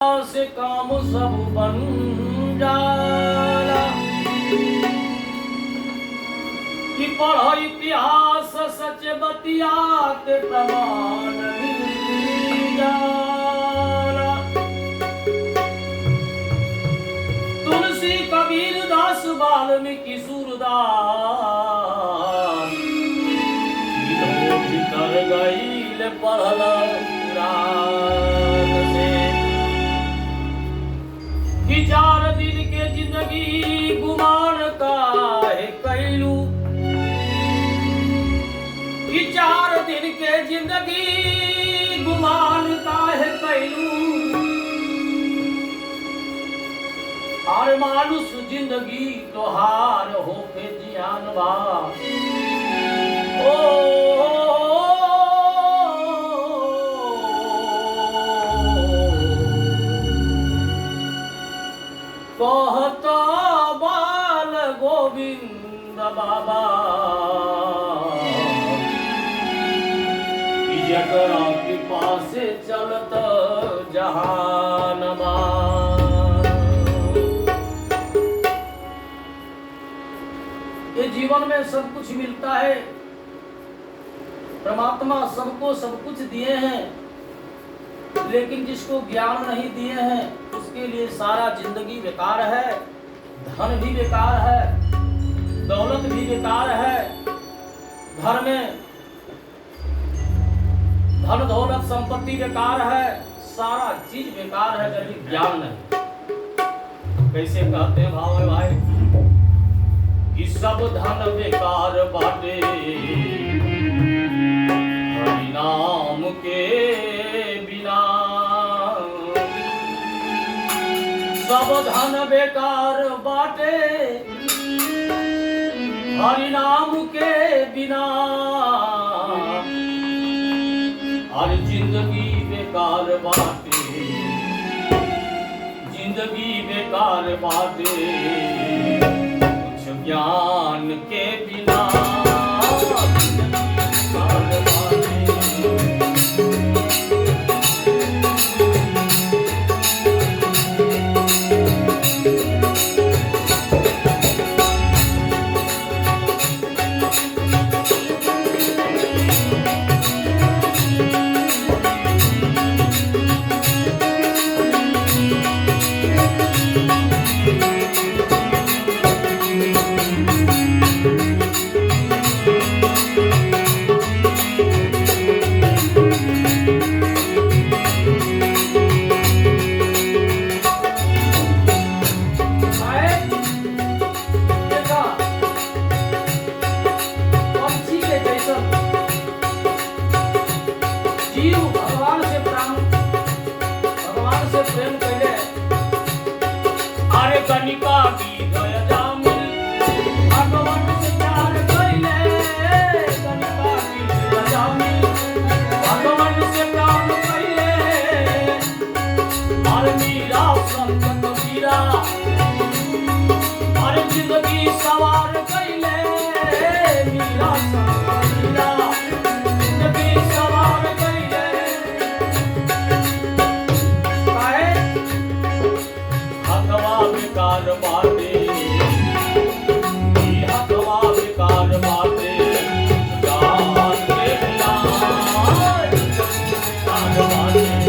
से काम सब बन जाला कि पढ़ो इतिहास सच बतिया के प्रमाण मिल जाला। तुलसी कबीर दास वाल्मीकि सूरदास भीतर गईल पढ़ल पुराण से कि 4 दिन के जिंदगी गुमान का है कैलू कि 4 दिन के जिंदगी गुमान का है कैलू और मानुष जिंदगी तोहार होके जियान बा कहता बाल गोविंद बाबा जकरा कृपा से चलत जहानमा। ये जीवन में सब कुछ मिलता है, परमात्मा सबको सब कुछ दिए हैं, लेकिन जिसको ज्ञान नहीं दिए हैं उसके लिए सारा जिंदगी बेकार है। धन भी बेकार है, दौलत भी बेकार है। घर में धन दौलत संपत्ति बेकार है, सारा चीज बेकार है यदि ज्ञान नहीं। कैसे कहते हैं भाव भाई कि सब धन बेकार बाटे हरि नाम के बिना। सब धन बेकार बाटे हरि नाम के बिना। हर जिंदगी बेकार बाटे, जिंदगी बेकार बाटे कुछ ज्ञान के बिना। कनिका की दया जामिल भगवान से प्यार कैले। कनिका की दया जामिल भगवान से प्यार कैले। और मीरा संत कबीरा और जिंदगी सवार कैले। मीरा संत कबीरा जिंदगी सवार कैले। काहे हथवा बेकार बाटे, हथवा बेकार बाटे जान के बिना। बेकार बाटे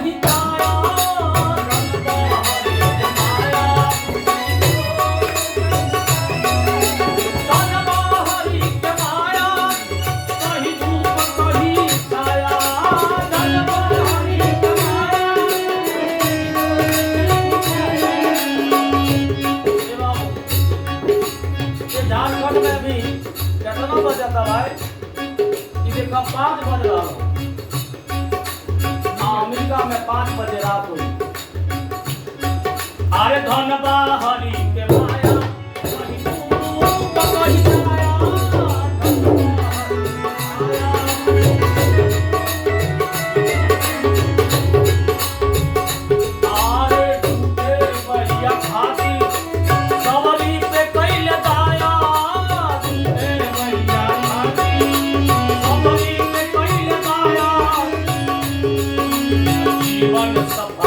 कही जाया धन बाहरी के माया धन बाहरी के माया कहीं धूप कहीं छाया धन बाहरी के माया ये झारखंड में भी कितना बजा था भाई कि देखा 5 बज रहा हो अमेरिका में 5 बजे रात हुई अरे धन बाहरी के माया कहीं धूप कहीं छाया धन बाहरी के माया आरे झूठे बढ़िया खाती सवरी पे कैले दाया झूठे बढ़िया खाती सवरी पे कैले दाया जीवन सफल